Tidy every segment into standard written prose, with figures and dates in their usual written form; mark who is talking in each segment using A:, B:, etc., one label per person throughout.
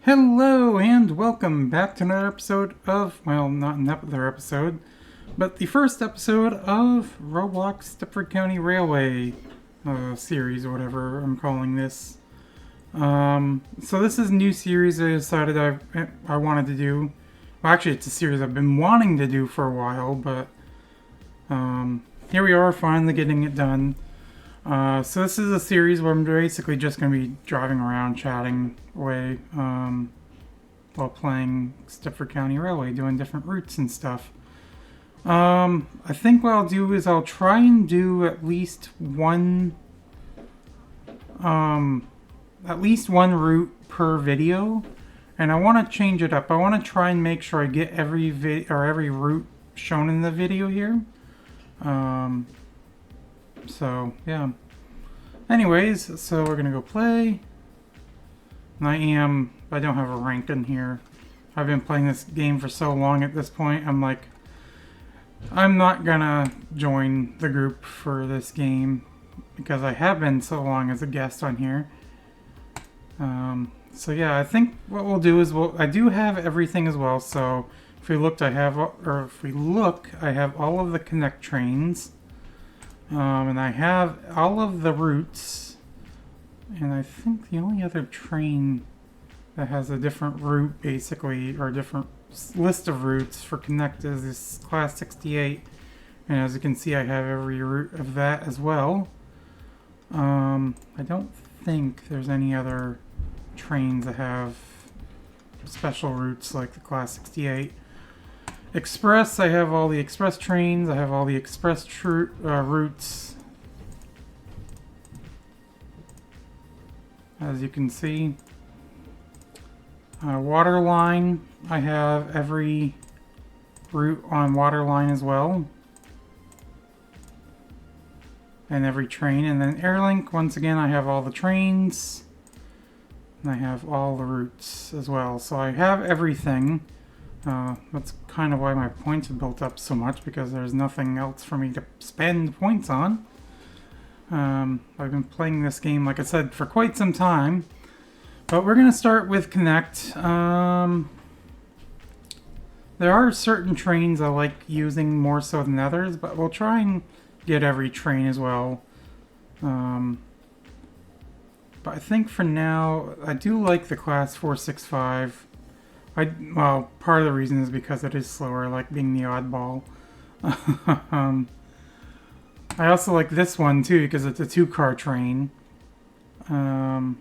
A: Hello and welcome back to another episode of, well, not another episode, but the first episode of Roblox Stepford County Railway series, or whatever I'm calling this. So this is a new series I decided I wanted to do. Well, actually, it's a series I've been wanting to do for a while, but here we are, finally getting it done. So this is a series where I'm basically just going to be driving around, chatting away, while playing Stepford County Railway, doing different routes and stuff. I think what I'll do is I'll try and do at least one route per video, and I want to change it up. I want to try and make sure I get every route shown in the video here. So, yeah. Anyways, so we're gonna go play. And I don't have a rank in here. I've been playing this game for so long at this point, I'm like, I'm not gonna join the group for this game because I have been so long as a guest on here. So yeah, I think what we'll do is I do have everything as well, so if we look, I have all of the Connect trains. And I have all of the routes, and I think the only other train that has a different route, basically, or a different list of routes for Connect is this Class 68, and as you can see, I have every route of that as well. I don't think there's any other trains that have special routes like the Class 68. Express, I have all the express trains, I have all the express routes, as you can see. Waterline, I have every route on Waterline as well, and every train. And then Airlink, once again, I have all the trains, and I have all the routes as well. So I have everything. That's kind of why my points have built up so much, because there's nothing else for me to spend points on. I've been playing this game, like I said, for quite some time. But we're going to start with Connect. There are certain trains I like using more so than others, but we'll try and get every train as well. But I think for now, I do like the Class 465. Well, part of the reason is because it is slower, I like being the oddball. I also like this one too because it's a 2-car train. You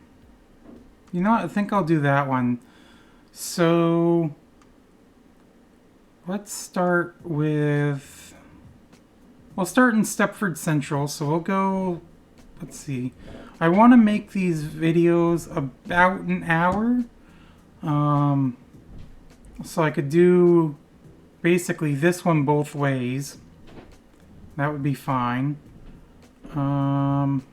A: know what? I think I'll do that one. So let's start with... We'll start in Stepford Central, so we'll go... Let's see. I want to make these videos about an hour. So I could do basically this one both ways. That would be fine. And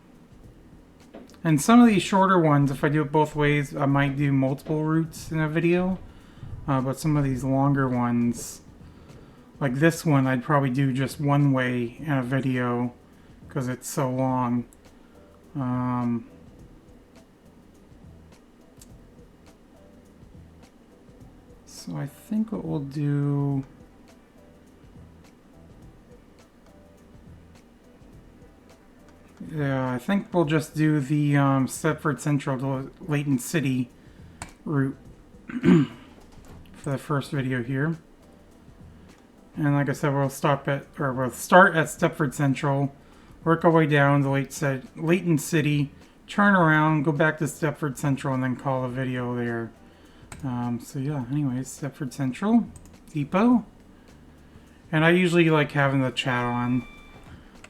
A: some of these shorter ones, if I do it both ways, I might do multiple routes in a video. But some of these longer ones, like this one, I'd probably do just one way in a video because it's so long. So I think what we'll do... Yeah, I think we'll just do the Stepford Central to Leighton City route for the first video here. And like I said, we'll start at Stepford Central, work our way down to Leighton City, turn around, go back to Stepford Central, and then call a video there. So yeah, anyways, Stepford Central Depot. And I usually like having the chat on.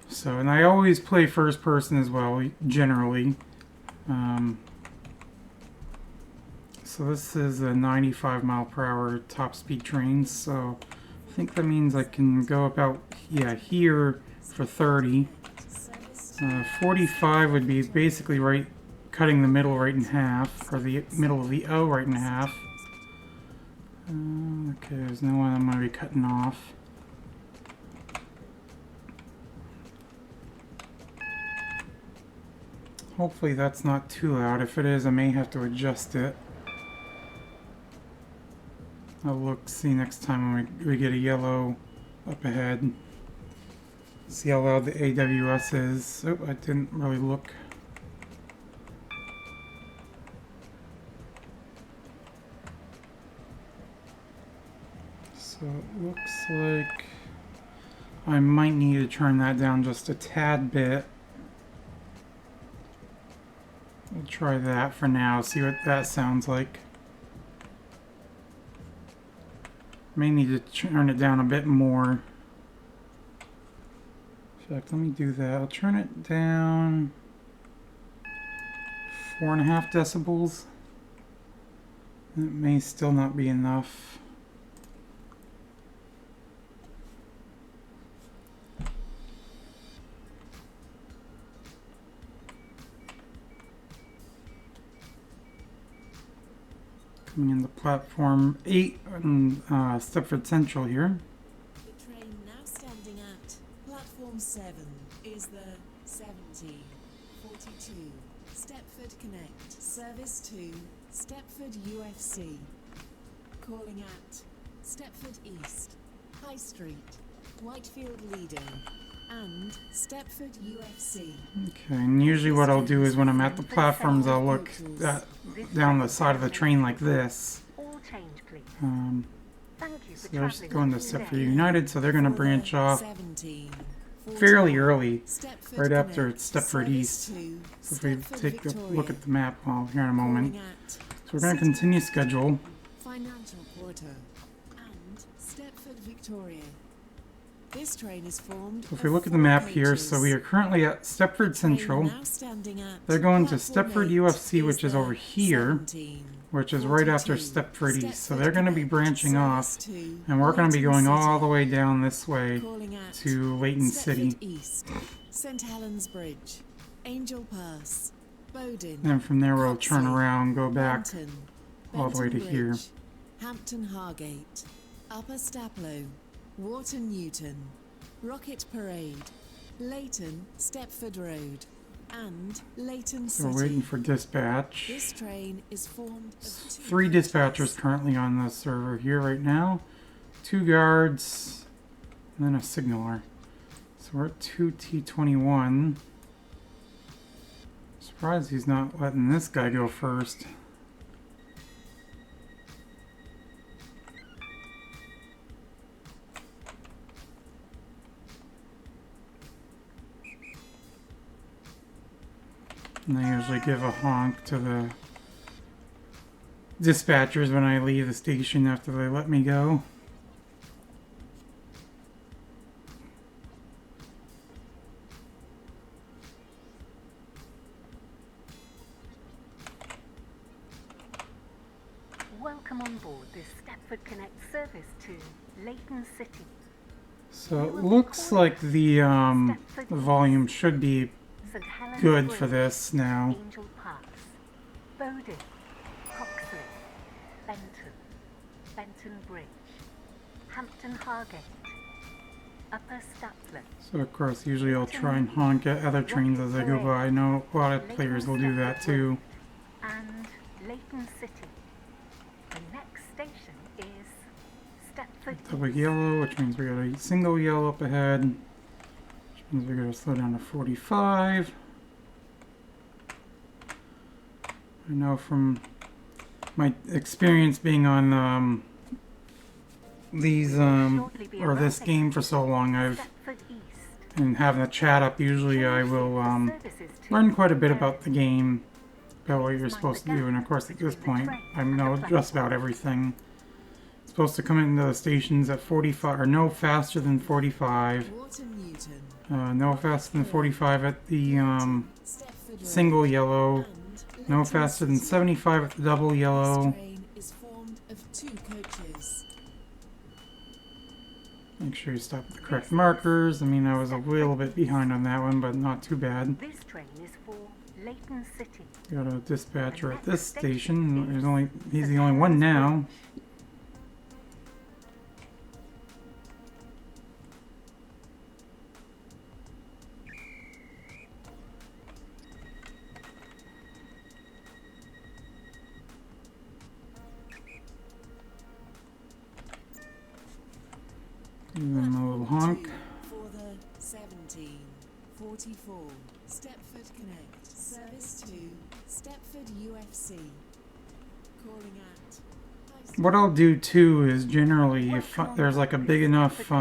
A: So, and I always play first person as well, generally. So this is a 95 mile per hour top speed train, so I think that means I can go about, here for 30. 45 would be basically cutting the middle right in half, or the middle of the O right in half. Okay, there's no one I'm going to be cutting off. Hopefully that's not too loud. If it is, I may have to adjust it. I'll look, see next time when we get a yellow up ahead. See how loud the AWS is. Oh, I didn't really look. So it looks like I might need to turn that down just a tad bit. We'll try that for now, see what that sounds like. May need to turn it down a bit more. In fact, let me do that. I'll turn it down 4.5 decibels. It may still not be enough. Coming into platform 8 on Stepford Central here.
B: The train now standing at platform 7 is the 7042 Stepford Connect service to Stepford UFC. Calling at Stepford East, High Street, Whitefield Leading, and Stepford UFC.
A: Okay, and usually what I'll do is when I'm at the platforms, I'll look down the side of the train like this. So they're just going to Stepford United, so they're going to branch off fairly early, right after Stepford East. So if we take a look at the map, well, here in a moment. So we're going to continue schedule.
B: Financial Quarter and Stepford Victoria. This train is formed.
A: So if we look at the map here, so we are currently at Stepford Central. They're going to Stepford UFC, which is over here, which is right after Stepford East. So they're going to be branching off, and we're going to be going all the way down this way to Leighton City.
B: St. Helens Bridge, Angel Pass, Bowden.
A: And from there we'll turn around, go back all the way to here.
B: Hampton Hargate, Upper Staplow, Wharton Newton, Rocket Parade, Leighton Stepford Road, and Leighton City.
A: So we're waiting for dispatch.
B: This train is formed of
A: 3 dispatchers currently on the server here right now. 2 guards, and then a signaler. So we're at 2T21. Surprised he's not letting this guy go first. And I usually give a honk to the dispatchers when I leave the station after they let me go.
C: Welcome on board this Stepford Connect service to Leighton City.
A: So it looks like the volume should be good for this now.
C: Angel Pass, Bowden, Coxley, Benton Bridge, Hampton Hargate, Upper Stapler.
A: So of course usually I'll try and honk at other trains as I go by. I know a lot of players will do that too.
C: And Leighton City. The next station is Stepford
A: Double
C: East.
A: yellow, which means we got a single yellow up ahead. Which means we gotta slow down to 45. I know from my experience being on these or this game for so long, and having a chat up, usually I will learn quite a bit about the game, about what you're supposed to do, and of course at this point I know just about everything. It's supposed to come into the stations at 45, or no faster than 45. No faster than 45 at the single yellow. No faster than 75 at the double yellow. Make sure you stop at the correct markers. I mean, I was a little bit behind on that one, but not too bad.
C: This train is for Leighton City.
A: Got a dispatcher at this station. He's the only one now. Give them a little honk.
B: For the 1744 Stepford Connect service to Stepford UFC. Calling at.
A: What I'll do too is generally if there's like a big enough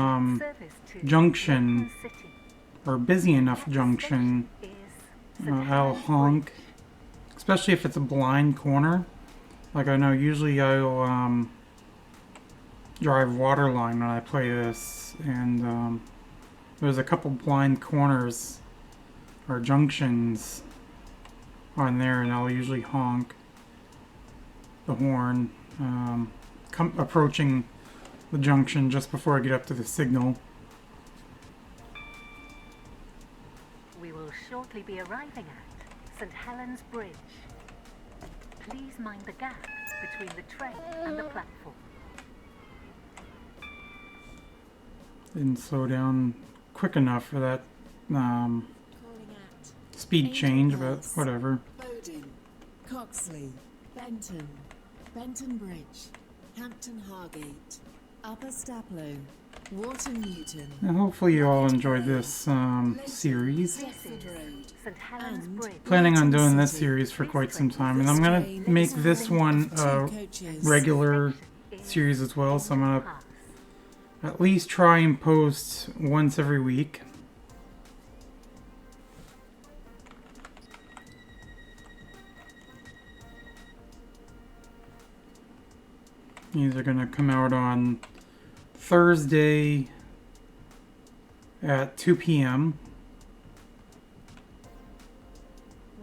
A: junction or busy enough junction, I'll honk, especially if it's a blind corner. Like I know usually I'll drive Waterline when I play this, and there's a couple blind corners or junctions on there, and I'll usually honk the horn approaching the junction just before I get up to the signal.
C: We will shortly be arriving at St. Helens Bridge. Please mind the gap between the train and the platform.
A: Didn't slow down quick enough for that
B: Calling at.
A: speed change, but whatever.
B: Bowden, Coxley, Benton, Benton Bridge, Hampton Hargate, Upper Staplow, Wharton Newton.
A: And hopefully you all enjoyed this series.
B: Stepford Road.
C: St. Helens
B: And
C: Bridge.
A: Planning on doing this series for quite some time, and I'm gonna make this one a regular series as well, so I'm gonna at least try and post once every week. These are gonna come out on Thursday at 2 p.m.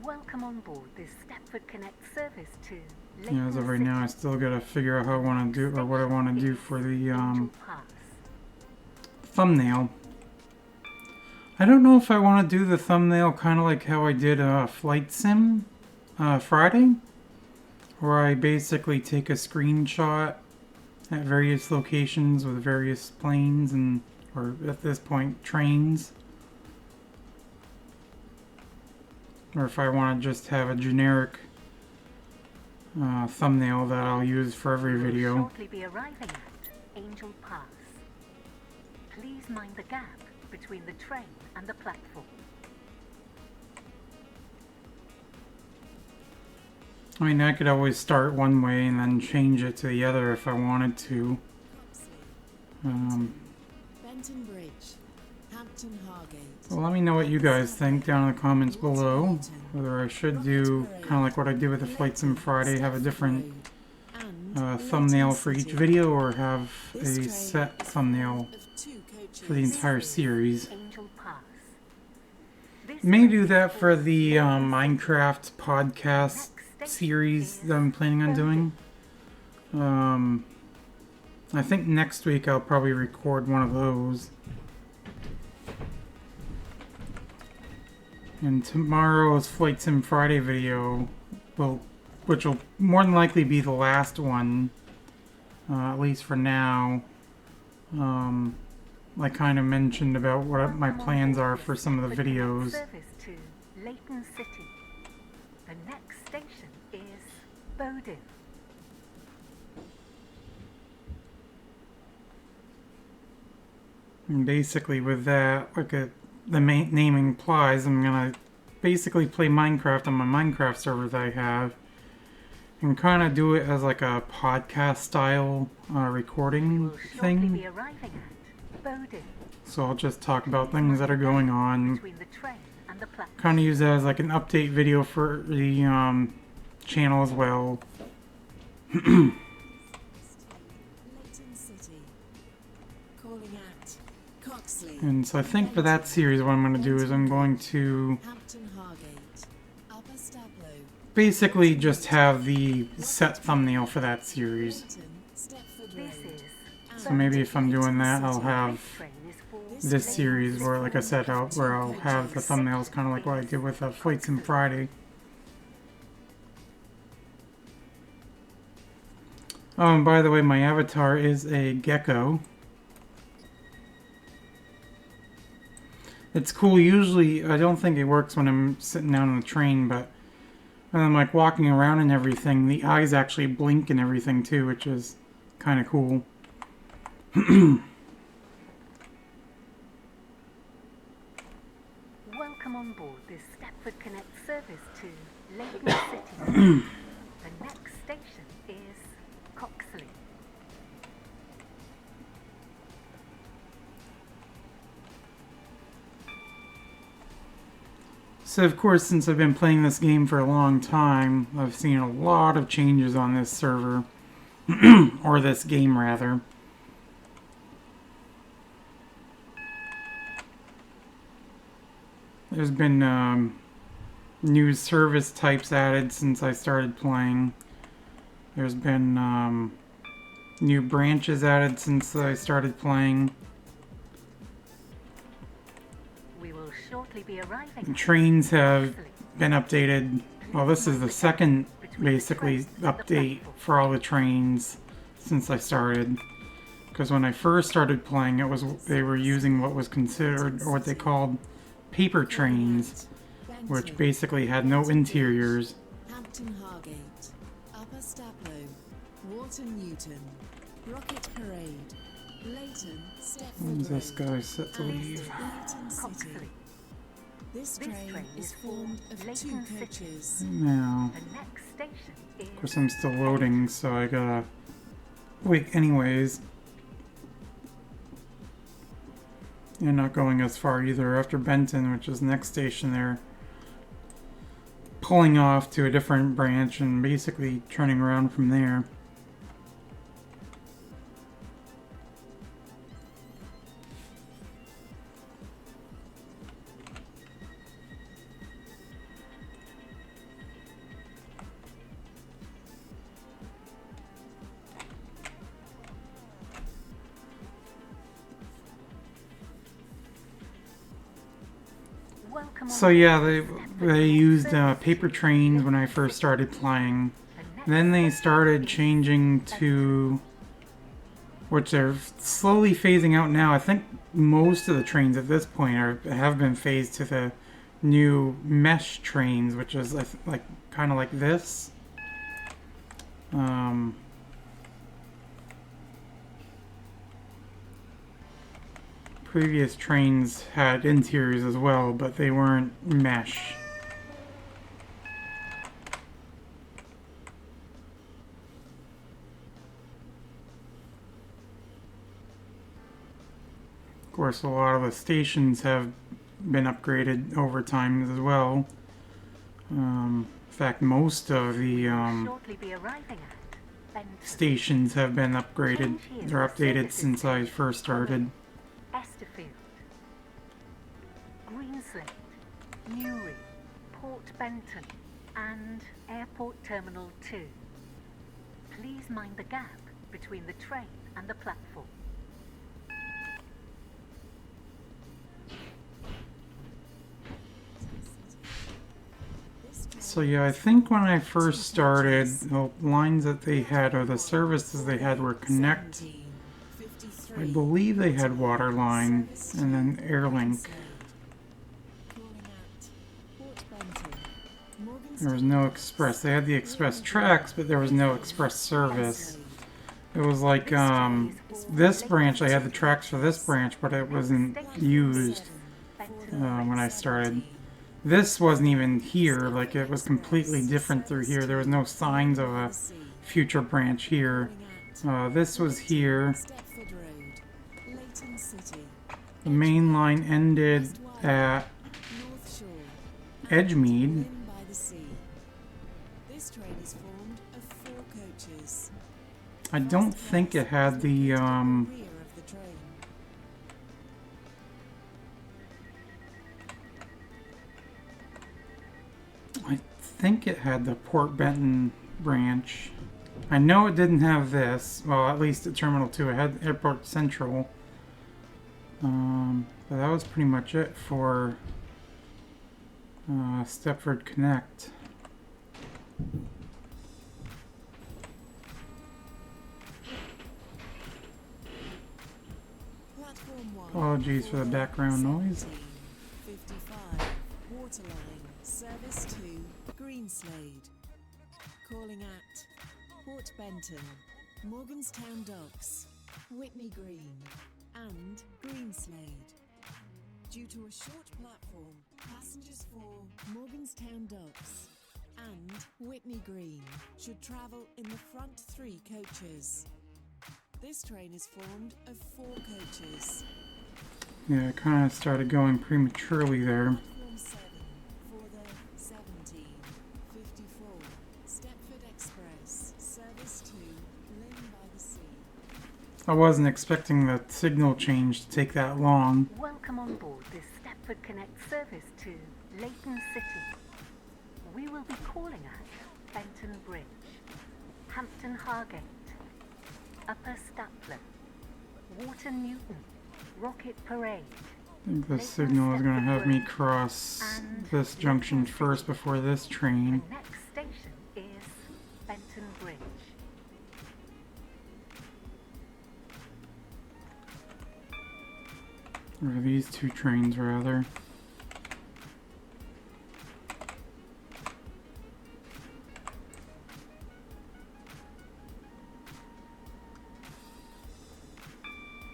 C: Welcome on board this Stepford Connect service to
A: Yeah,
C: Leighton
A: as of right now, I
C: City.
A: still gotta figure out how I want to do, or what I want to do for the
C: Angel Pass.
A: thumbnail. I don't know if I want to do the thumbnail kind of like how I did Flight Sim Friday, where I basically take a screenshot at various locations with various planes and, or at this point, trains. Or if I want to just have a generic thumbnail that I'll use for every
C: We will
A: video.
C: shortly be arriving at Angel Pass. Please mind the gap between the train and the platform.
A: I mean, I could always start one way and then change it to the other if I wanted to.
B: Coxley, Benton Bridge, Hampton Hargate.
A: Well, let me know what you guys think down in the comments below. Whether I should do kind of like what I did with the Flight Sim Friday, have a different thumbnail for each video, or have a set thumbnail for the entire series.
C: Angel Pass. This
A: May
C: way
A: do that
C: is
A: for the
C: Leighton
A: Minecraft podcast series that I'm planning on doing. I think next week I'll probably record one of those. And tomorrow's Flight Sim Friday video which will more than likely be the last one, at least for now. I kind of mentioned about what my plans are for some of the videos.
C: Service to Leighton City. The next station is Bowden.
A: And basically with that, like the main name implies, I'm gonna basically play Minecraft on my Minecraft server that I have, and kind of do it as like a podcast style recording
C: Will shortly
A: thing.
C: be arriving at Bowden.
A: So I'll just talk about things that are going on.
C: Between the train and the platform.
A: Kind of use that as like an update video for the channel as well.
B: Leighton City. Calling at Coxley,
A: And so I think for that series, what I'm going to do is I'm going to
B: Hampton Hargate, Upper Staplow,
A: basically just have the set thumbnail for that series.
B: Leighton, Stepford
C: This
B: Road.
C: is
A: So maybe if I'm doing that, I'll have
C: This train is for
A: this series where, like I said, where I'll have the thumbnails kind of like what I did with Flight Sim Friday. Oh, and by the way, my avatar is a gecko. It's cool. Usually, I don't think it works when I'm sitting down on the train, but when I'm like walking around and everything, the eyes actually blink and everything too, which is kind of cool.
C: The next station is Coxley.
A: So of course, since I've been playing this game for a long time, I've seen a lot of changes on this server. Or this game, rather. There's been new service types added since I started playing. There's been new branches added since I started playing.
C: We will shortly be arriving.
A: And trains have been updated. Well, this is the second, basically, update for all the trains since I started. Because when I first started playing, they were using what was considered, or what they called, paper trains, which basically had no interiors.
B: Hampton Hargate, Upper Staplow, Walton Newton, Rocket Parade, Leighton, Stepford
A: When's this
B: Road,
A: guy set to leave?
B: Leighton City.
C: Coxley.
B: This train is formed of two
C: Leighton City.
B: coaches.
A: Now,
C: The next station is.
A: of course, I'm still loading, so I gotta wait anyways. You're not going as far either. After Benton, which is the next station, they're pulling off to a different branch and basically turning around from there.
C: Welcome
A: So
C: on
A: yeah,
C: board
A: they used paper trains when I first started playing. Then they started changing to, which they're slowly phasing out now. I think most of the trains at this point have been phased to the new mesh trains, which is like kind of like this. Previous trains had interiors as well, but they weren't mesh. Of course, a lot of the stations have been upgraded over time as well. In fact, most of the
C: shortly be arriving at Benton.
A: stations have been upgraded or updated since I first started.
C: Esterfield, Greenslade, Newry, Port Benton, and Airport Terminal 2. Please mind the gap between the train and the platform.
A: So yeah, I think when I first started, the lines that they had, or the services they had, were Connect. I believe they had Waterline, and then Airlink. There was no Express. They had the Express tracks, but there was no Express service. It was like, this branch, I had the tracks for this branch, but it wasn't used when I started. This wasn't even here, like it was completely different through here. There was no signs of a future branch here. This was here.
B: Stepford Road, Leighton City,
A: The main line ended at
B: North Shore,
A: Edgemead.
B: Lynn by the Sea. This train is formed of 4 coaches.
A: I don't think it had the,
B: Rear of the train.
A: I think it had the Port Benton branch. I know it didn't have this. Well, at least at Terminal 2. It had Airport Central. But that was pretty much it for Stepford Connect.
B: Platform 1.
A: Apologies for the background noise.
B: 55. Waterline. Service to Greenslade. Calling at Port Benton, Morganstown Docks, Whitney Green, and Greenslade. Due to a short platform, passengers for Morganstown Docks, and Whitney Green should travel in the front 3 coaches. This train is formed of 4 coaches.
A: Yeah, I kind of started going prematurely there.
B: Platform 7 for the 1754 Stepford Express, service to Leighton by the Sea.
A: I wasn't expecting the signal change to take that long.
C: Welcome on board this Stepford Connect service to Leighton City. We will be calling at Benton Bridge, Hampton Hargate, Upper Stapler, Water Newton, Rocket Parade.
A: I think the signal is going to have me cross this junction first before this train.
C: The next station is Benton Bridge.
A: Or these 2 trains, rather.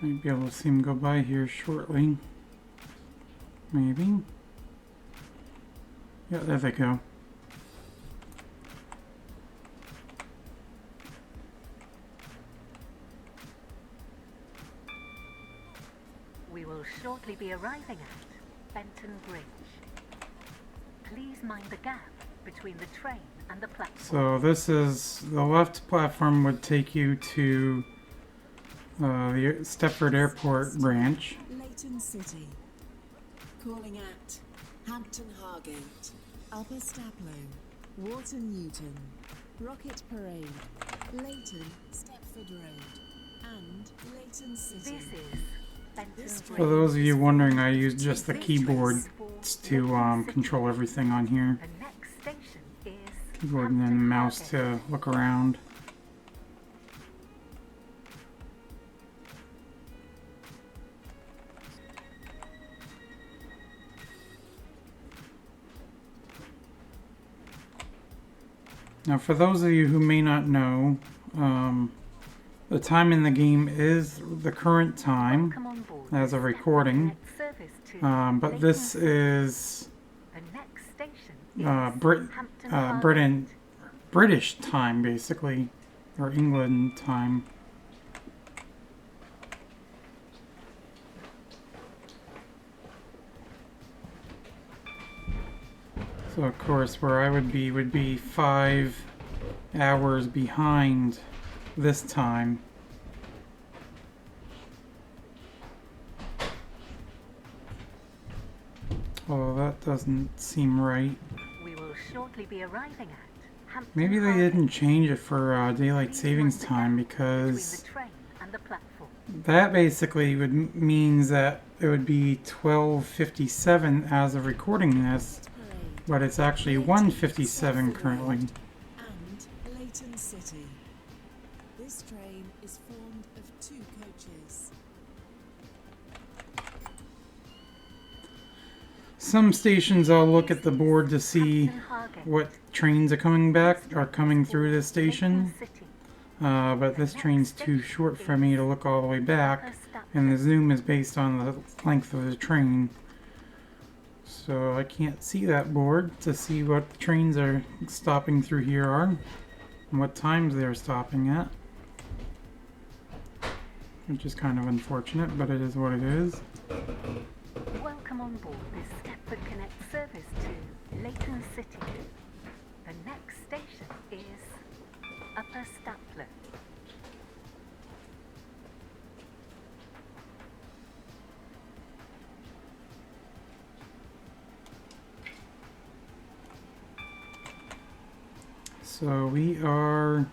A: Might be able to see them go by here shortly. Maybe. Yeah, there they go.
C: We will shortly be arriving at Benton Bridge. Please mind the gap between the train and the platform.
A: So this is, the left platform would take you to the Stepford Airport branch.
B: Leighton City. Calling at Hampton Hargate, Upper Staplow, Water Newton, Rocket Parade, Leighton, Stepford Road, and Leighton City.
C: This is Benton
A: For
C: Bridge.
A: those of you wondering, I use just the keyboard to control everything on here.
C: The next station is
A: Keyboard and then
C: Hampton
A: mouse
C: Hargate.
A: to look around. Now, for those of you who may not know, the time in the game is the current time
C: Come on board
A: as
C: this
A: of recording,
C: Stepford service to
A: but
C: Leighton
A: this
C: City.
A: is
C: The next station is
A: Brit
C: Hampton
A: Britain,
C: Hargate.
A: British time, basically, or England time. So, of course, where I would be 5 hours behind this time. Oh, that doesn't seem right.
C: We will shortly be arriving at Hampton
A: Maybe they
C: Hargate.
A: didn't change it for daylight savings time,
C: Between
A: because
C: the train and the platform.
A: that basically means that it would be 12:57 as of recording this,
B: Parade,
A: but it's actually 1:57 currently.
B: and Leighton City. This train is formed of 2 coaches.
A: Some stations I'll look at the board to see
C: Hampton Hargate.
A: what trains are coming through this station,
C: Leighton City.
A: but this train's too short for me to look all the way back,
C: Upper Stapler.
A: and the zoom is based on the length of the train. So I can't see that board to see what the trains are stopping through here are, and what times they're stopping at. Which is kind of unfortunate, but it is what it is.
C: Welcome on board this Stepford Connect service to Leighton City. The next station is Upper Stapler.
A: So we are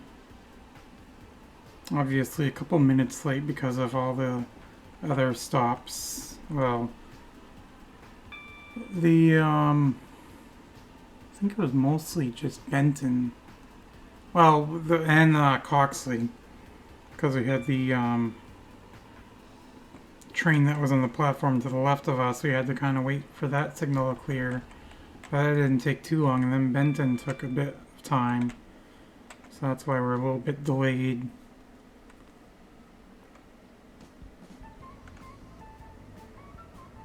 A: obviously a couple minutes late because of all the other stops. Well, I think it was mostly just Benton. Well, and Coxley, because we had the train that was on the platform to the left of us. We had to kind of wait for that signal to clear. But that didn't take too long, and then Benton took a bit of time. So that's why we're a little bit delayed.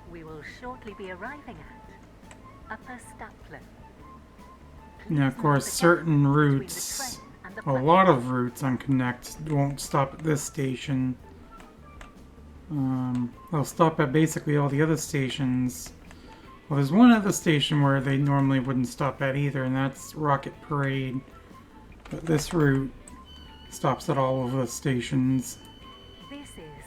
C: We will shortly be arriving at Upper Stapler.
A: Now, of course, certain routes, a lot of routes on Connect won't stop at this station. They'll stop at basically all the other stations. Well, there's one other station where they normally wouldn't stop at either, and that's Rocket Parade. But this route stops at all of the stations.
C: This is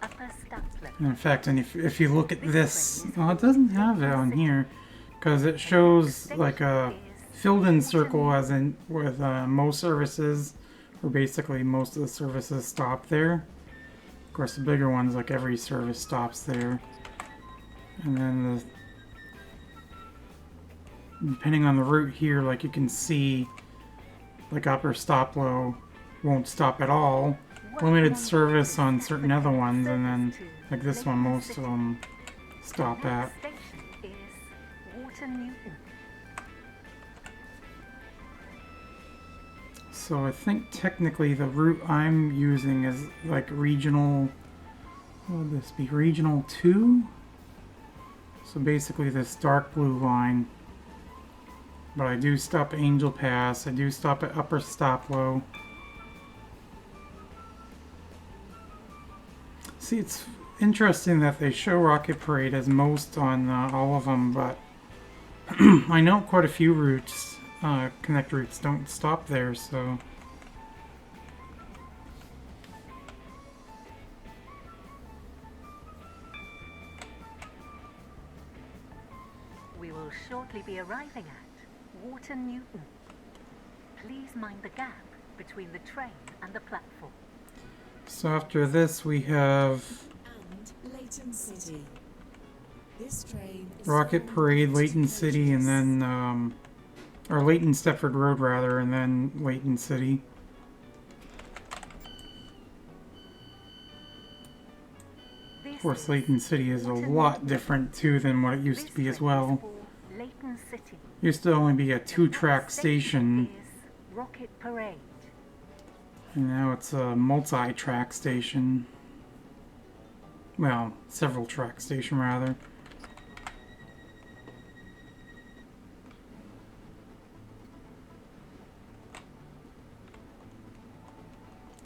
C: Upper Stapler.
A: And in fact, and if you look at this, well, it doesn't have it on here, because it shows like a filled-in circle as in with most services, where basically most of the services stop there. Of course, the bigger ones, like every service stops there. And then depending on the route here, like you can see, like Upper Stoplow won't stop at all. Limited service on certain other ones, and then like this one, most of them stop at. So I think technically the route I'm using is like regional, what would this be, regional 2? So basically this dark blue line. But I do stop at Angel Pass, I do stop at Upper Stoplow. See, it's interesting that they show Rocket Parade as most on all of them, but I know quite a few routes, Connect routes, don't stop there, so...
C: We will shortly be arriving at Water Newton. Please mind the gap between the train and the platform.
A: So after this we have
B: And Leighton City. This train is
A: Rocket Parade, Leighton City, and then, or Leighton Stepford Road rather, and then Leighton City. Of course, Leighton City is a lot different too than what it used to be as well.
C: Leighton City.
A: Used to only be a 2-track station,
C: Is Rocket Parade.
A: and now it's a multi-track station. Well, several track station rather.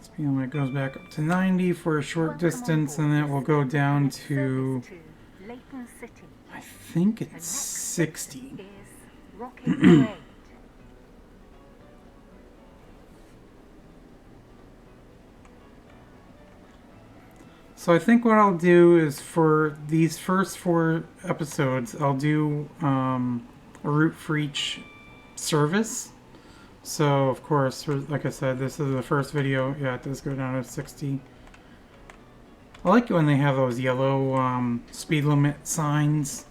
A: Speed limit goes back up to 90 for a short distance, and then it will go down to,
C: Leighton City.
A: I think
C: The
A: it's
C: next
A: 60.
C: is Rocket Parade.
A: So I think what I'll do is for these first 4 episodes, I'll do a route for each service. So of course, like I said, this is the first video. Yeah, it does go down to 60. I like it when they have those yellow speed limit signs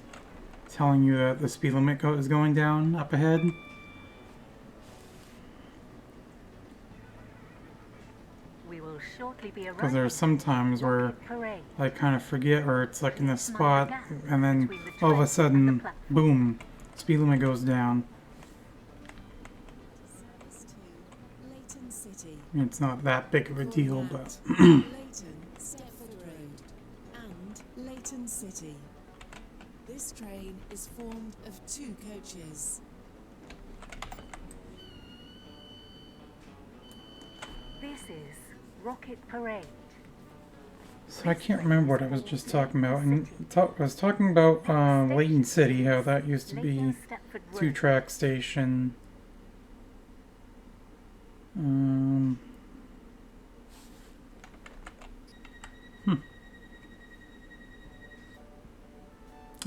A: telling you that the speed limit is going down up ahead.
C: We will shortly be
A: Because there's some times where
C: Parade.
A: I kind of forget, or it's like in this spot, and then all of a sudden, boom, speed limit goes down.
B: service to Leighton City.
A: I mean, it's not that big of a deal, but
B: Leighton, Stepford Road, and Leighton City. This train is formed of 2 coaches.
C: This is Rocket Parade.
A: so I can't remember what I was just talking about. And I was talking about Leighton City, how that used to be
C: Leighton Stepford Road.
A: 2-track station. I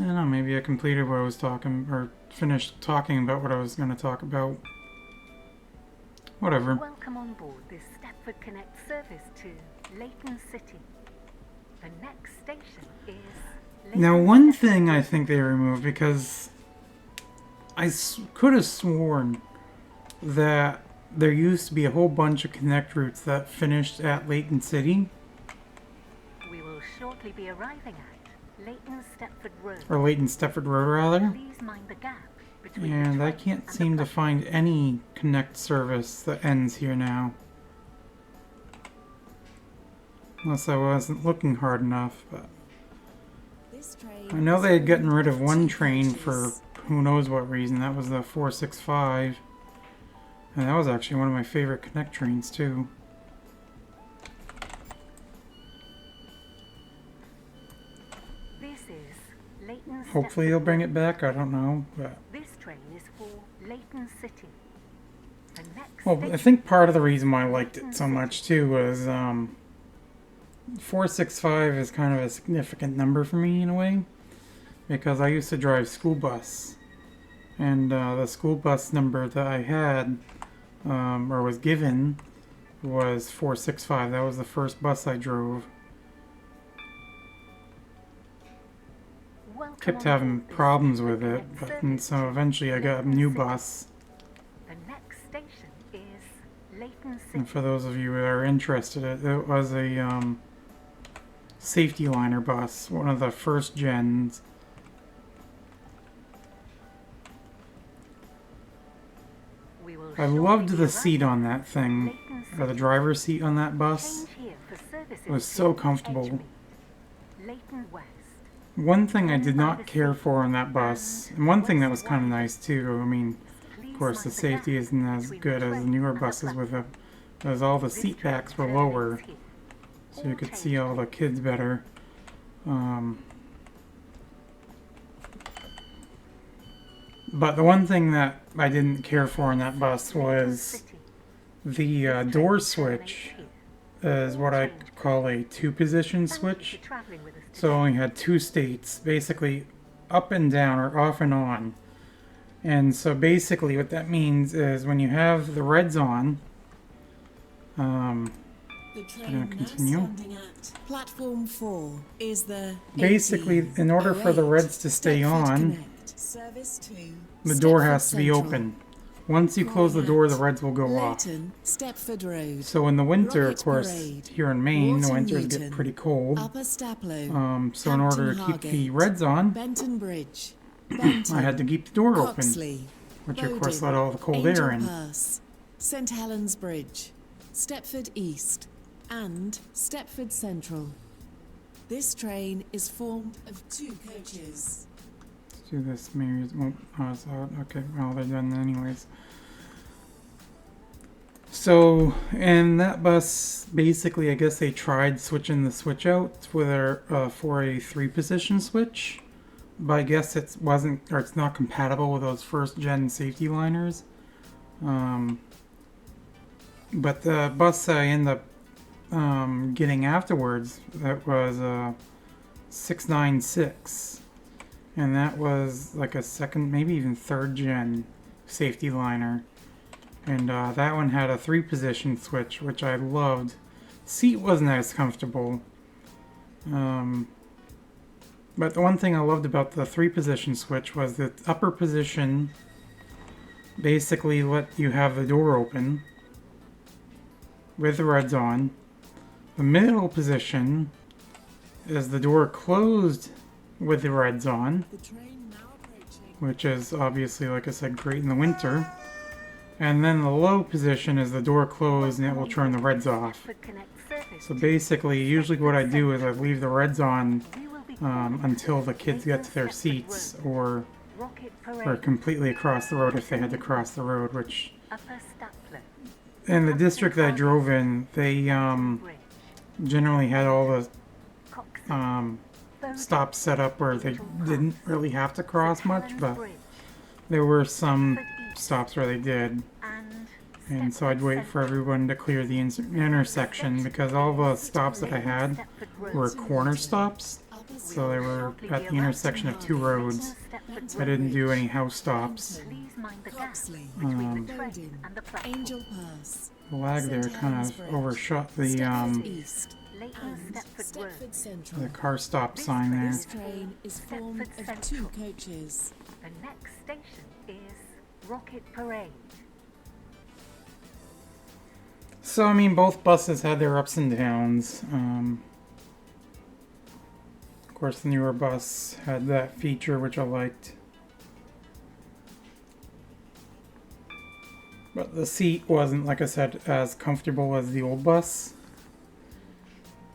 A: don't know, maybe I completed what I was talking, or finished talking about what I was going to talk about. Whatever.
C: Welcome on board this Stepford Connect service to Leighton City. The next station is Leighton
A: Now, one
C: Stepford
A: thing I
C: Road.
A: think they removed, because I could have sworn that there used to be a whole bunch of Connect routes that finished at Leighton City,
C: We will shortly be arriving at Leighton Stepford Road.
A: or Leighton Stepford Road rather,
C: Please mind the gap between the
A: and I
C: train
A: can't
C: and
A: seem
C: the
A: to find any Connect service that ends here now. Unless I wasn't looking hard enough, but
B: This train
A: I know
B: is
A: they had gotten
B: formed
A: rid of
B: of
A: one
B: 2
A: train for
B: coaches.
A: who knows what reason. That was the 465. And that was actually one of my favorite Connect trains, too.
C: This is Leighton.
A: Hopefully they'll bring it back, I don't know. But
C: This train is for Leighton City. The next
A: well, I
C: station
A: think part of the reason why I liked it so much, too, was 465 is kind of a significant number for me, in a way. Because I used to drive school bus. And the school bus number that I had, or was given, was 465. That was the first bus I drove.
C: Welcome
A: Kept
C: on
A: having
C: board this
A: problems with
C: Stepford
A: it,
C: Connect
A: and
C: service
A: so
C: to
A: eventually I got a
C: Leighton
A: new
C: City.
A: bus.
C: The next station is Leighton City.
A: And for those of you who are interested, it was a safety liner bus, one of the first gens.
C: We will
A: I
C: shortly
A: loved
C: be
A: the seat
C: arriving
A: on that thing,
C: Leighton
A: or the
C: City.
A: driver's seat on that bus.
C: Change here for services
A: It was
C: to
A: so comfortable.
C: Edgemead, Leighton West.
A: One thing I did not care for on that bus, and one thing that was kind of nice too, I mean,
C: Please
A: of course the
C: mind
A: safety
C: gap
A: isn't as
C: between
A: good as the
C: train
A: newer
C: and the
A: buses with
C: platform.
A: as all the
C: This
A: seat
C: train
A: backs were
C: terminates
A: lower,
C: here.
A: so you
C: All
A: could
C: change
A: see all the kids better. But the one thing that I didn't care for on that bus
C: Leighton
A: was
C: City.
A: the
C: This train
A: door
C: terminates
A: switch
C: here.
A: is what I call a two-position
C: Thank you for
A: switch.
C: travelling with us
A: So it
C: today.
A: only had two states, basically up and down or off and on. And so basically what that means is when you have the reds on,
B: The
A: gonna
B: train now
A: continue.
B: standing at platform 4 is the
A: basically in order for the
B: 1808
A: reds to stay
B: Stepford
A: on,
B: Connect. Service to
A: the door
B: Stepford
A: has to be
B: Central.
A: open. Once you close the door, the reds will go off.
B: Leighton, Stepford Road,
A: So in the winter, of
B: Rocket
A: course,
B: Parade,
A: here in Maine, the
B: Wharton
A: winters
B: Newton,
A: get pretty cold.
B: Upper Staplow,
A: So in order to
B: Hampton
A: keep the
B: Hargate,
A: reds on,
B: Benton Bridge, Benton,
A: I had to keep the door open,
B: Coxley,
A: which of course
B: Bowden,
A: let all the cold
B: Angel
A: air in.
B: Pass, St Helens Bridge, Stepford East, and Stepford Central. This train is formed of 2 coaches.
A: Let's do this, Mary's. Well, oh, it's out. Okay, well, they're done anyways. So, in that bus, basically, I guess they tried switching the switch out for a 3-position switch, but I guess it wasn't, or it's not compatible with those first-gen safety liners. But the bus I ended up getting afterwards, that was 696, and that was like a second, maybe even third-gen safety liner. And that one had a 3-position switch, which I loved. Seat wasn't as comfortable. But the one thing I loved about the 3-position switch was the upper position basically let you have the door open with the reds on. The middle position is the door closed with the reds on,
B: The train now approaching.
A: which is obviously, like I said, great in the winter. And then the low position is the door closed and it will turn the reds off.
C: Stepford Connect service
A: So
C: to
A: basically, usually what I do is I leave the reds on
C: We will be calling
A: until the kids get to their
C: Stepford
A: seats,
C: Road,
A: or
C: Rocket
A: or
C: Parade,
A: completely across the road if they had to cross the road. Which
C: Upper Staplow,
A: in the district that I drove in, they
C: Bridge,
A: generally had all the
C: Coxley,
A: Bowden
C: Bowden,
A: stops set up where they didn't really have to cross
C: St
A: much,
C: Helens
A: but
C: Bridge,
A: there were some
C: Stepford East,
A: stops where they did. And so I'd
C: Stepford
A: wait
C: Central.
A: for everyone to clear the intersection, because all the stops that I had
C: Stepford
A: were
C: Road,
A: corner stops. So they were at the intersection of 2 roads.
C: Stepford
A: I
C: Road.
A: didn't do any house stops.
C: Please mind the gap
B: Coxley,
C: between the
B: Bowden,
C: train and the platform.
B: Angel Pass,
A: The lag there kind of overshot the
B: Stepford East,
C: Leighton
B: and
C: Stepford Road.
B: Stepford Central.
A: the car stop sign there.
B: This train is formed
C: Stepford
B: of 2
C: Central.
B: coaches.
C: The next station is Rocket Parade.
A: So I mean, both buses had their ups and downs. Of course, the newer bus had that feature which I liked. But the seat wasn't, like I said, as comfortable as the old bus.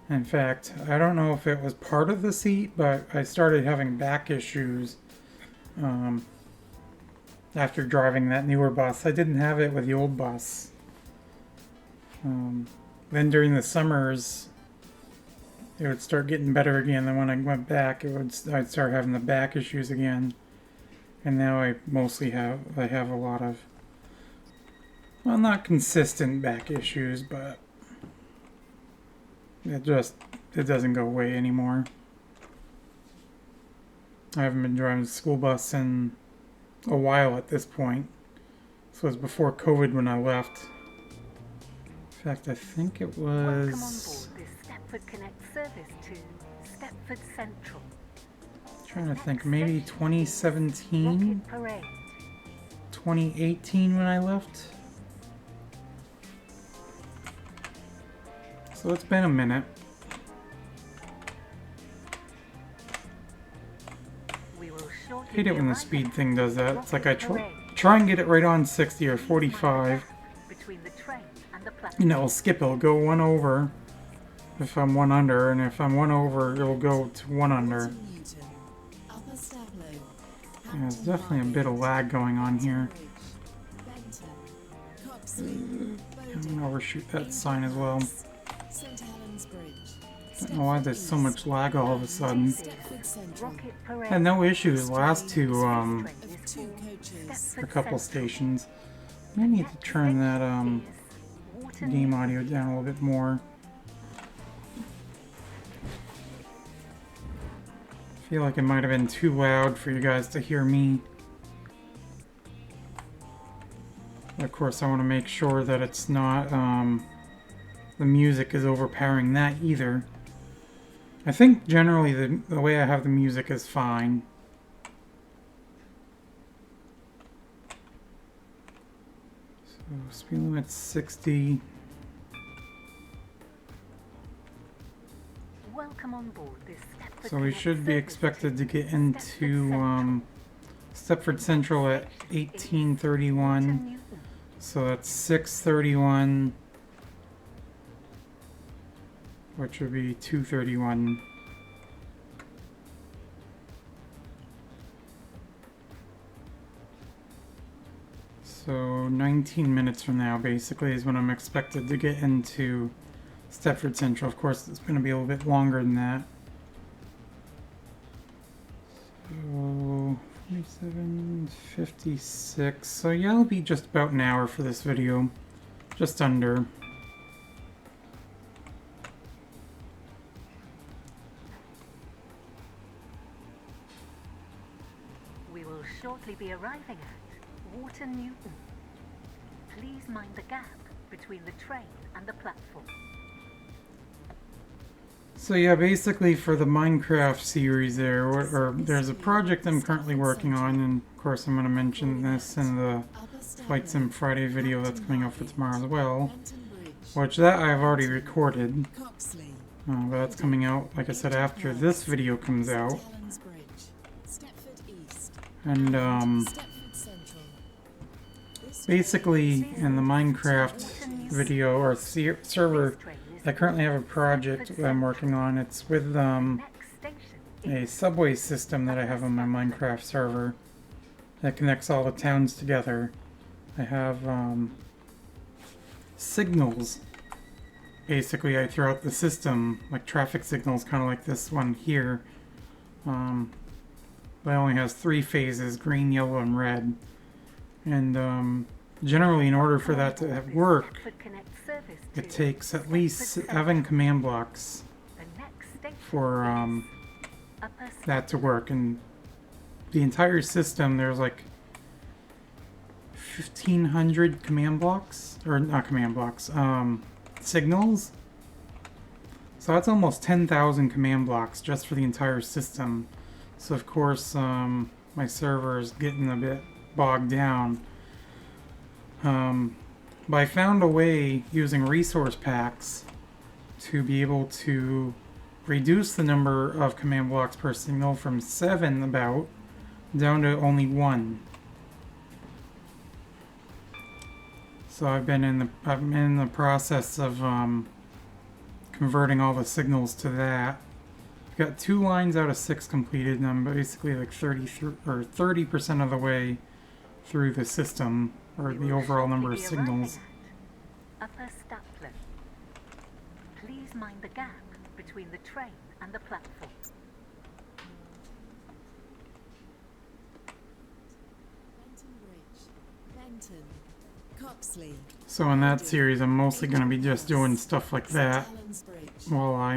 A: In fact, I don't know if it was part of the seat, but I started having back issues after driving that newer bus. I didn't have it with the old bus. Then during the summers, it would start getting better again. Then when I went back, I'd start having the back issues again. And now I have a lot of, well, not consistent back issues, but it doesn't go away anymore. I haven't been driving the school bus in a while at this point. So it was before COVID when I left. In fact, I think it was...
C: Welcome on board this Stepford Connect service to Stepford Central.
A: Trying to think, maybe 2017,
C: Rocket Parade.
A: 2018 when I left. So it's been a minute.
C: We will shortly
A: I hate it when the
C: be
A: speed
C: arriving
A: thing does that. It's like I
C: Rocket Parade.
A: try and get it right on 60 or 45.
C: Between the train and the platform.
A: You know, it'll skip, it'll go one over if I'm one under, and if I'm one over, it'll go to one under.
B: Newton, Upper Stablo,
A: Yeah, there's definitely a bit of lag going on here.
B: Benton, Coxley,
A: I'm
B: Bowden,
A: gonna overshoot that sign as well.
B: St Helens Bridge.
A: I don't know why there's so much lag all of a sudden.
B: Stepford Central
C: Rocket Parade.
A: Had no issues last two,
B: of 2 coaches.
A: a couple stations. I need to turn that game audio down a little bit more. I feel like it might have been too loud for you guys to hear me. Of course, I want to make sure that it's not, the music is overpowering that either. I think generally the way I have the music is fine. So speed limit 60.
C: Welcome on board this Stepford
A: So we
C: Connect
A: should be
C: service
A: expected to get
C: Stepford
A: into
C: Central.
A: Stepford Central at 1831.
C: Newton.
A: So that's 631, which would be 231. So 19 minutes from now, basically, is when I'm expected to get into Stepford Central. Of course, it's going to be a little bit longer than that. So 47:56. So yeah, it'll be just about an hour for this video. Just under.
C: We will shortly be arriving at Water Newton. Please mind the gap between the train and the platform.
A: So yeah, basically for the Minecraft series there's a project I'm currently working on, and of course I'm going to mention this in the Flight Sim Friday video that's coming up for tomorrow as well,
B: Benton Bridge.
A: which that I've already recorded,
B: Coxley.
A: but that's coming out, like I said, after this video comes out.
B: St Helens Bridge. Stepford East.
A: And
B: Stepford Central. This
A: basically in the Minecraft video or server, I currently have a project that I'm working on. It's with
C: Next station
A: a subway system that I have on my Minecraft server that connects all the towns together. I have signals. Basically, I throw out the system, like traffic signals, kind of like this one here. But it only has 3 phases: green, yellow, and red. And generally, in order for that to work,
C: Stepford Connect service
A: it
C: to
A: takes at least
C: Stepford
A: 7 command blocks
C: The next station
A: for
C: Upper
A: that to work. And the entire system, there's like 1,500 command blocks, or not command blocks, signals. So that's almost 10,000 command blocks just for the entire system. So of course, my server is getting a bit bogged down. But I found a way using resource packs to be able to reduce the number of command blocks per signal from 7 about down to only 1. So I'm in the process of converting all the signals to that. I've got 2 lines out of 6 completed, and I'm basically like 30% of the way through the system, or
C: We
A: the
C: will
A: overall
C: shortly
A: number of
C: be
A: signals.
C: arriving at Upper Stapler. Please mind the gap between the train and the platform.
B: Benton Bridge, Benton, Coxley,
A: So in that series, I'm mostly going to be just doing stuff like
B: St
A: that
B: Helens Bridge,
A: while I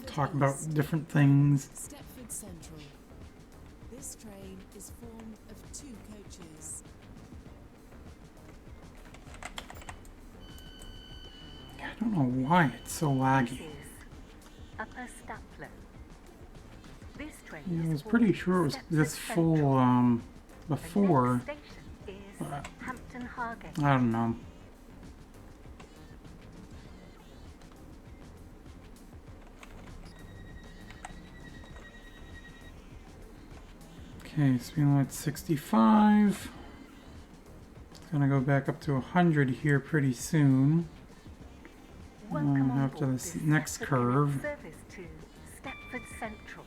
A: talk about different things.
B: Stepford Central. This train is formed of 2 coaches.
A: I don't know why it's so
C: This
A: laggy.
C: is Upper Stapler. This train
A: Yeah, I
C: is
A: was pretty
C: called
A: sure it was
C: Stepford
A: this
C: Central.
A: full
C: The
A: before.
C: next station is Hampton Hargate.
A: I don't know. Okay, speed limit 65. It's gonna go back up to 100 here pretty soon.
C: Welcome on
A: after
C: board
A: this
C: this
A: next
C: Stepford
A: curve.
C: Connect service to Stepford Central.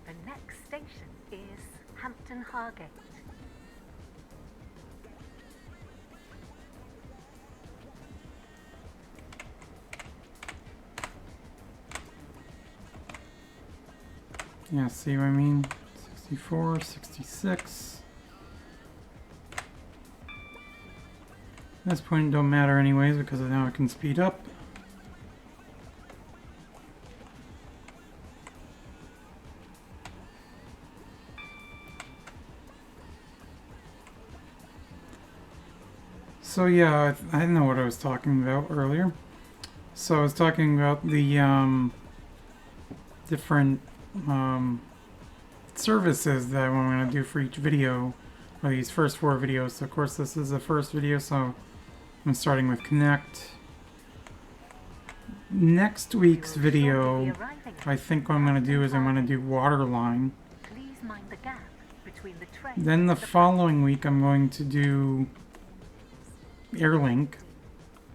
C: The next station is Hampton Hargate.
A: Yeah, see what I mean? 64, 66. At this point, it don't matter anyways because now I can speed up. So yeah, I know what I was talking about earlier. So I was talking about the different services that I'm going to do for each video, or these first 4 videos. So of course this is the first video, so I'm starting with Connect. Next week's video, I think what I'm going to do is I'm going to do Waterline.
C: Please mind the gap between the train
A: Then the
C: and
A: following week I'm going to do Airlink,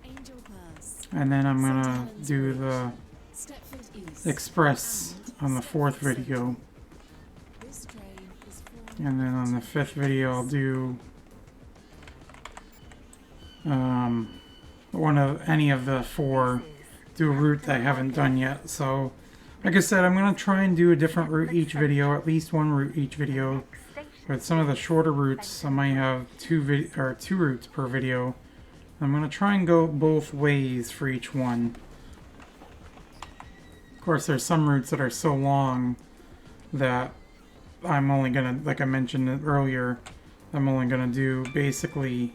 B: Angel Pass,
A: and then I'm
B: St
A: going to
B: Helens
A: do
B: Bridge,
A: the
B: Stepford East,
A: Express on the 4th video.
B: This train is formed
A: And then on the 5th video, I'll do one of any of the 4, do a route that I haven't done yet. So, like I said, I'm gonna try and do a different route each video, at least one route each video. With some of the shorter routes, I might have 2 routes per video. I'm gonna try and go both ways for each one. Of course, there's some routes that are so long that I'm only gonna, like I mentioned earlier, I'm only gonna do basically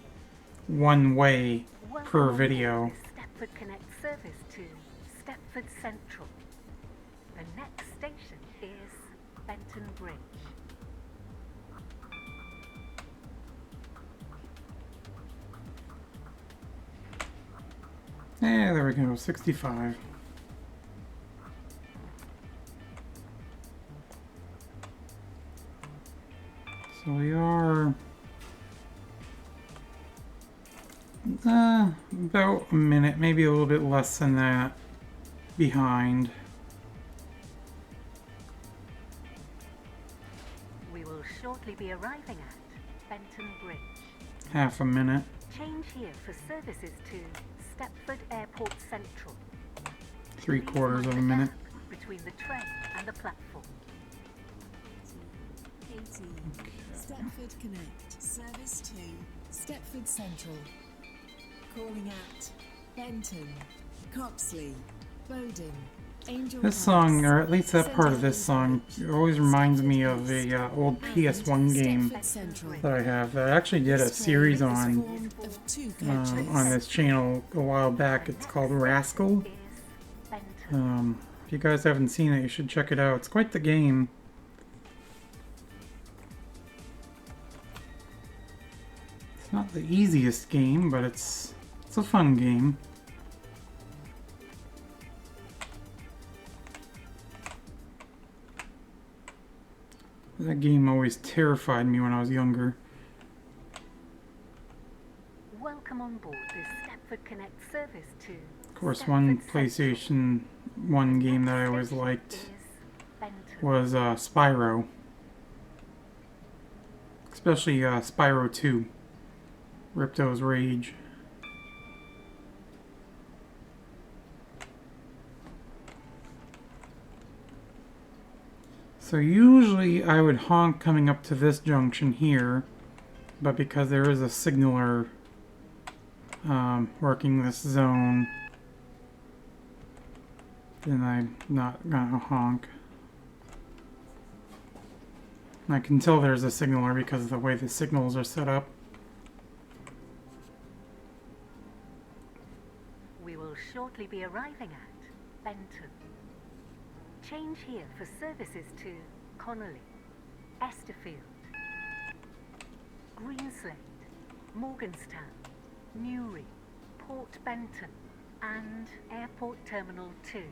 A: one way per video.
C: Stepford Connect service to Stepford Central. The next station is Benton Bridge.
A: Yeah, there we go, 65. So we are about a minute, maybe a little bit less than that, behind.
C: We will shortly be arriving at Benton Bridge.
A: Half a minute.
C: Change here for services to Stepford Airport Central.
A: 3/4 of a minute.
C: Between the train and the platform.
B: 18, Stepford Connect, service to Stepford Central. Calling at Benton, Coxley, Bowden, Angel
A: This
B: Pass,
A: song, or at least that
B: St
A: part of this song,
B: Helens
A: it always reminds me of a old
B: and
A: PS1 game
B: Stepford Central.
A: that I have that I actually did a
B: This train
A: series
B: is
A: on
B: formed of 2 coaches.
A: on this channel a while back. It's called Rascal.
C: Is Benton.
A: If you guys haven't seen it, you should check it out. It's quite the game. It's not the easiest game, but it's a fun game. That game always terrified me when I was younger.
C: Welcome on board this Stepford Connect service to
A: Of course, one
C: Stepford Central.
A: PlayStation 1 game that I always
C: Station
A: liked
C: is Benton.
A: was Spyro. Especially Spyro 2. Ripto's Rage. So usually I would honk coming up to this junction here, but because there is a signaler working this zone, then I'm not gonna honk. I can tell there's a signaler because of the way the signals are set up.
C: We will shortly be arriving at Benton. Change here for services to Connolly, Esterfield, Greenslade, Morganstown, Newry, Port Benton, and Airport Terminal 2.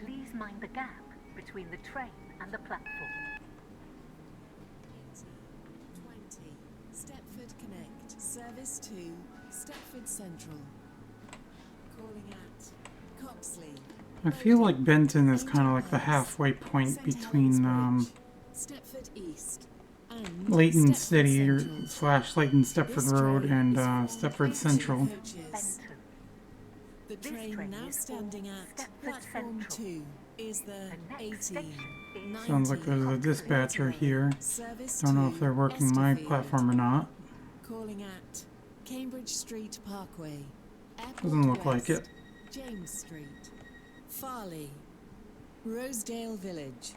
C: Please mind the gap between the train and the platform.
B: 20. Stepford Connect. Service to Stepford Central. Calling at Coxley.
A: I feel like Benton is kind of like the halfway point between
B: Stepford East and
A: Leighton
B: Stepford
A: City
B: Central.
A: / Leighton Stepford
B: This
A: Road
B: train
A: and
B: is formed
A: Stepford
B: of
A: Central.
B: two coaches.
C: Benton.
B: The
C: This
B: train
C: train
B: now
C: is for
B: standing at
C: Stepford
B: platform
C: Central.
B: 2 is the
C: The next
B: 80.
C: station is
A: Sounds like there's a
C: Coxley.
A: dispatcher here.
B: Service
A: Don't know
B: to
A: if they're working my
B: Esterfield.
A: platform or not.
B: Calling at Cambridge Street Parkway. Airport
A: Doesn't look like
B: West,
A: it.
B: James Street, Farley, Rosedale Village,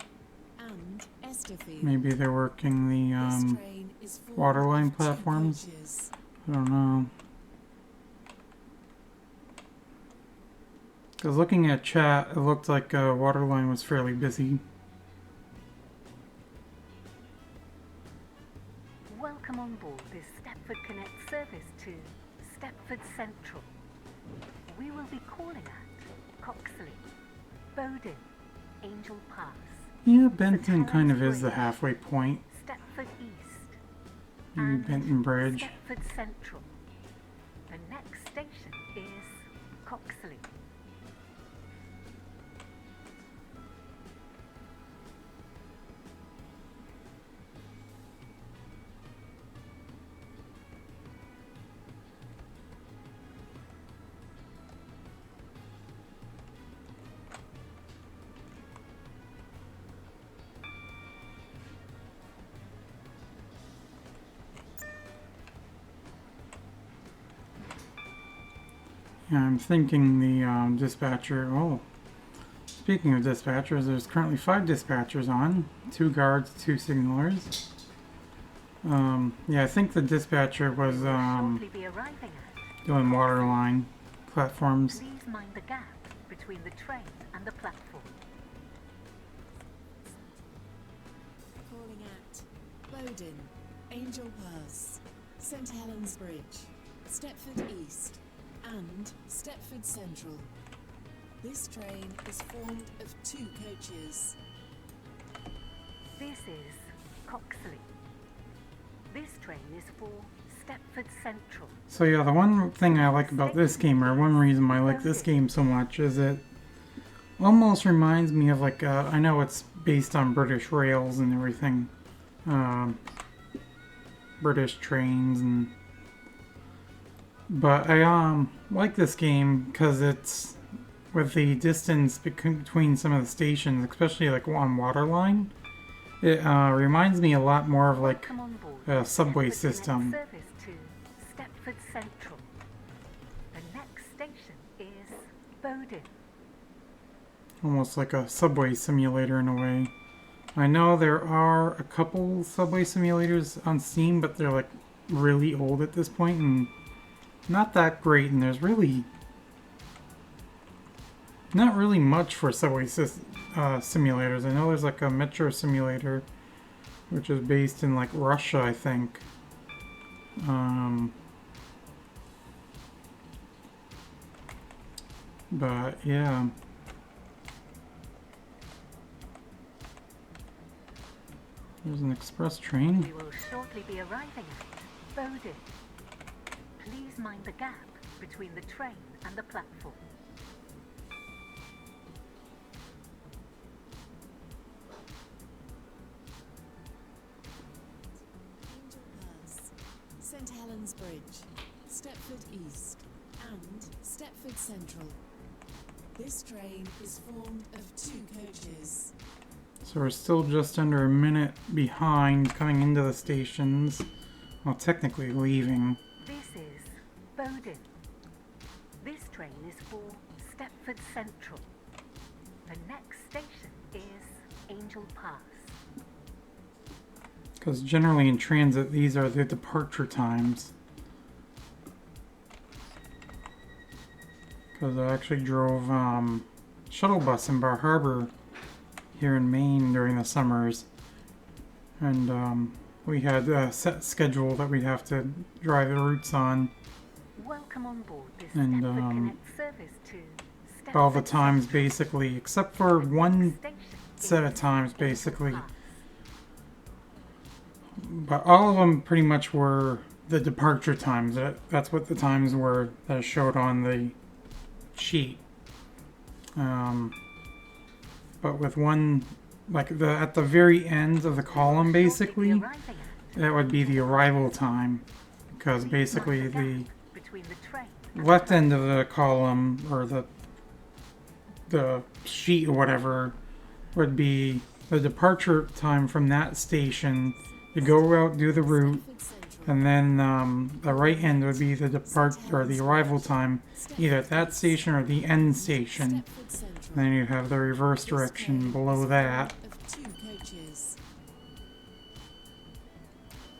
B: and Esterfield.
A: Maybe they're working the
B: This train is formed
A: waterline
B: of two
A: platforms.
B: coaches.
A: I don't know. Because looking at chat, it looked like Waterline was fairly busy.
C: Welcome on board this Stepford Connect service to Stepford Central. We will be calling at Coxley, Bowden, Angel Pass,
A: Yeah, Benton kind of is the halfway point.
C: Stepford East,
A: Maybe
C: and
A: Benton Bridge.
C: Stepford Central. The next station is Coxley.
A: Yeah, I'm thinking the dispatcher. Oh, speaking of dispatchers, there's currently 5 dispatchers on, 2 guards, 2 signalers. Yeah, I think the dispatcher was
C: We will shortly be arriving at.
A: doing waterline platforms.
C: Please mind the gap between the train and the platform.
B: Calling at Bowden, Angel Pass, St Helens Bridge, Stepford East, and Stepford Central. This train is formed of 2 coaches.
C: This is Coxley. This train is for Stepford Central.
A: So yeah, the one thing I like about this game, or one reason why I like this game so much, is it almost reminds me of like, I know it's based on British rails and everything. British trains and... But I like this game because it's with the distance between some of the stations, especially like on Waterline. It reminds me a lot more of like
C: Come on board.
A: a subway
C: Stepford
A: system.
C: Connect service to Stepford Central. The next station is Bowden.
A: Almost like a subway simulator in a way. I know there are a couple subway simulators on Steam, but they're like really old at this point and not that great, and there's really not really much for subway simulators. I know there's like a metro simulator, which is based in like Russia, I think. But yeah. There's an express train.
C: We will shortly be arriving at Bowden. Please mind the gap between the train and the platform.
B: St Helens Bridge, Stepford East, and Stepford Central. This train is formed of 2 coaches.
A: So we're still just under a minute behind coming into the stations. Well, technically leaving.
C: This is Bowden. This train is for Stepford Central. The next station is Angel Pass.
A: Because generally in transit, these are the departure times. Because I actually drove shuttle bus in Bar Harbor here in Maine during the summers. And we had a set schedule that we'd have to drive the routes on.
C: Welcome on board this
A: And,
C: Stepford Connect service to Stepford
A: All the times
C: Central.
A: basically, except for
C: The
A: one
C: next station
A: set of
C: is
A: times
C: Angel
A: basically.
C: Pass.
A: But all of them pretty much were the departure times. That's what the times were that showed on the sheet. But with one, like at the very end of the column, basically,
C: Shortly be arriving at
A: that would be the arrival time, because basically
C: Mind
A: the
C: gap between the train and
A: left
C: the
A: end of the column or the sheet or whatever would be the departure time from that station to go out, do the route,
B: Stepford Central.
A: and then the right end would be the depart or the arrival time, either at that station or the end station.
B: Stepford Central.
A: Then you have the reverse direction below that.
B: Of 2 coaches.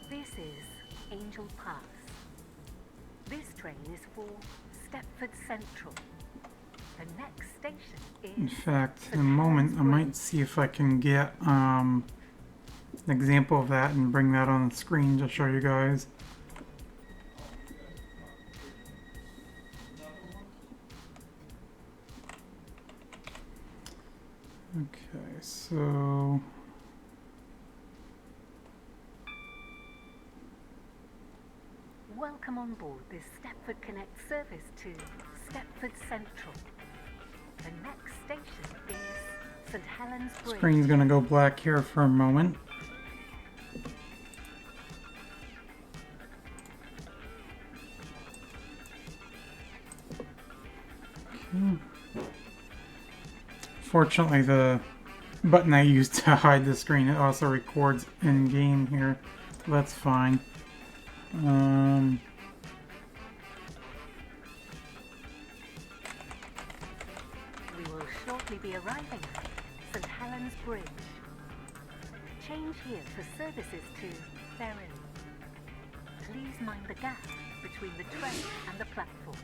C: This is Angel Pass. This train is for Stepford Central. The next station
A: In
C: is
A: fact, in a moment, I might see if I can get an example of that and bring that on the screen to show you guys. Okay, so
C: Welcome on board this Stepford Connect service to Stepford Central. The next station is St Helens Bridge.
A: screen's gonna go black here for a moment. Okay. Fortunately, the button I used to hide the screen, it also records in game here. So that's fine.
C: We will shortly be arriving at St Helens Bridge. Change here for services to Ferry. Please mind the gap between the train and the platform.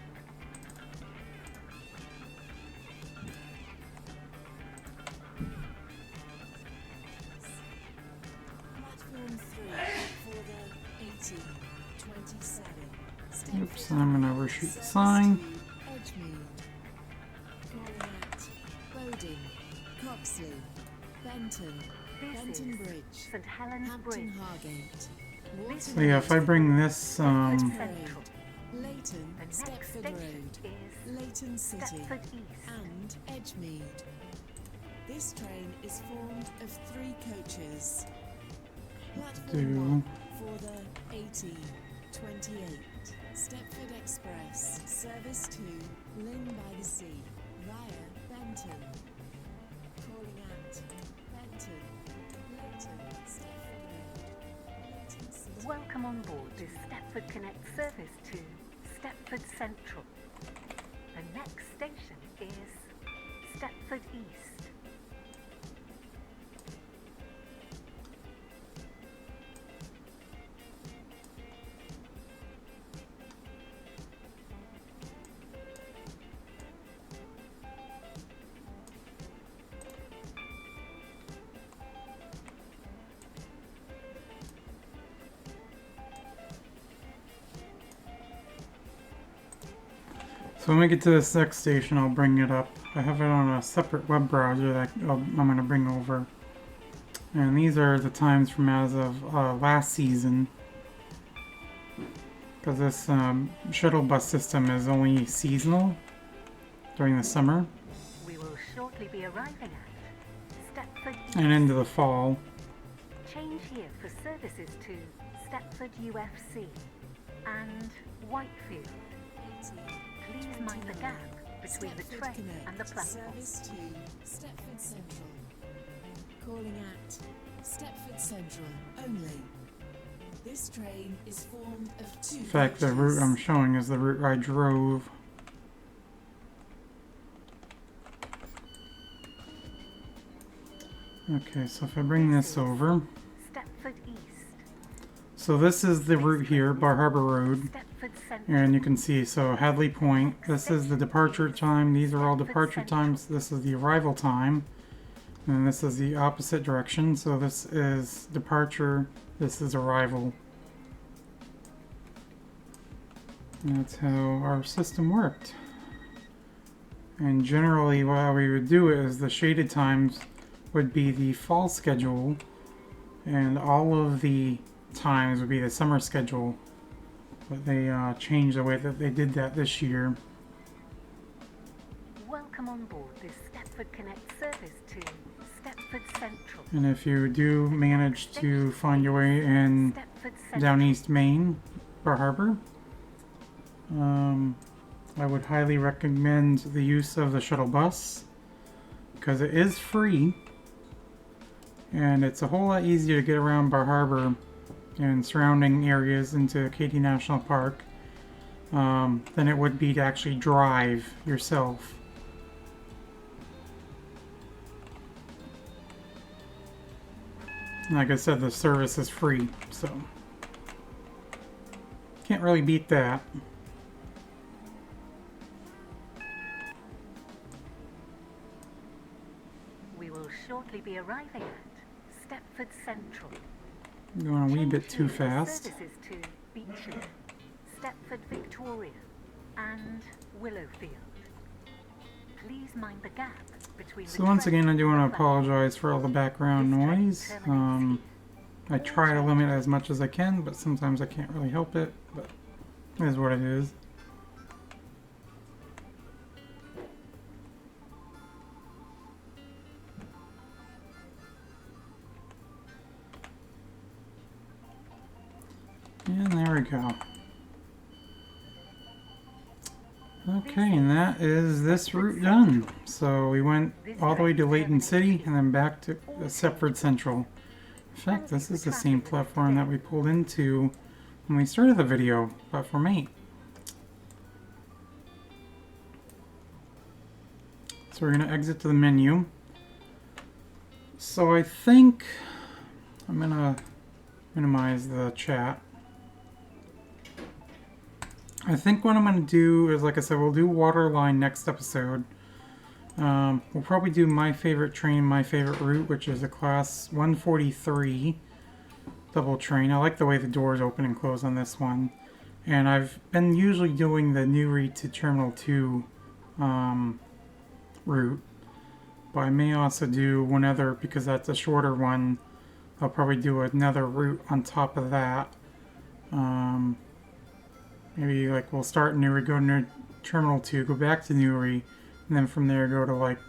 B: Platform 3 for the 1827.
A: Oops, I'm gonna overshoot the sign.
B: Edgemead. Calling at Bowden, Coxley, Benton,
C: This
B: Benton
C: is
B: Bridge,
C: St Helens
B: Hampton
C: Bridge.
B: Hargate,
A: So yeah, if I bring this,
C: Stepford Central.
B: Leighton,
C: The next
B: Stepford
C: station
B: Road,
C: is
B: Leighton City,
C: Stepford East.
B: and Edgemead. This train is formed of 3 coaches. Platform 1 for the 1828. Stepford Express, service to Lynn by the Sea, via Benton. Calling at Benton, Leighton, Stepford Road, Leighton City.
C: Welcome on board this Stepford Connect service to Stepford Central. The next station is Stepford East.
A: so when we get to this next station, I'll bring it up. I have it on a separate web browser that I'm gonna bring over. And these are the times from as of last season. Because this shuttle bus system is only seasonal during the summer
C: We will shortly be arriving at Stepford East.
A: and into the fall.
C: Change here for services to Stepford UFC. and Whitefield. Please mind the gap between the
B: Stepford
C: train
B: Connect
C: and the platform.
B: service to Stepford Central. Calling at Stepford Central only. This train is formed of two
A: In fact, the route I'm showing is the route I drove. Okay, so if I bring this over,
C: Stepford East,
A: so this is the route here, Bar Harbor Road,
C: Stepford Central.
A: and you can see, so Hadley Point, this is the departure time, these are all departure times, this is the arrival time, and this is the opposite direction, so this is departure, this is arrival. And that's how our system worked. And generally, what we would do is the shaded times would be the fall schedule, and all of the times would be the summer schedule. But they changed the way that they did that this year.
C: Welcome on board this Stepford Connect service to Stepford Central.
A: And if you do manage to find your way in
C: Stepford Central.
A: down East Maine, Bar Harbor, I would highly recommend the use of the shuttle bus because it is free and it's a whole lot easier to get around Bar Harbor and surrounding areas into Katy National Park than it would be to actually drive yourself. Like I said, the service is free, so can't really beat that.
C: We will shortly be arriving at Stepford Central.
A: Going a wee bit too
C: Change here
A: fast.
C: Services to Beachley, Stepford Victoria, and Willowfield. Please mind the gap between
A: So once again, I do want to apologize for all the background noise. I try to limit as much as I can, but sometimes I can't really help it, but it is what it is. And there we go. Okay, and that is this route done. So we went all the way to Leighton City and then back to Stepford Central. In fact, this is the same platform that we pulled into when we started the video, platform 8. So we're going to exit to the menu. So I think I'm going to minimize the chat. I think what I'm going to do is, like I said, we'll do Waterline next episode. We'll probably do my favorite train, my favorite route, which is a class 143 double train. I like the way the doors open and close on this one. And I've been usually doing the Newry to Terminal 2 route. But I may also do one other, because that's a shorter one. I'll probably do another route on top of that. Maybe like we'll start in Newry, go to Terminal 2, go back to Newry, and then from there go to like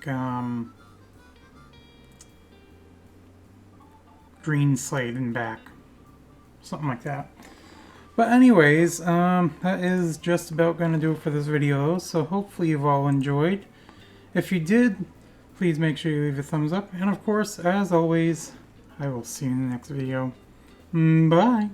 A: Green Slade and back. Something like that. But anyways, that is just about going to do it for this video. So hopefully you've all enjoyed. If you did, please make sure you leave a thumbs up. And of course, as always, I will see you in the next video. Bye!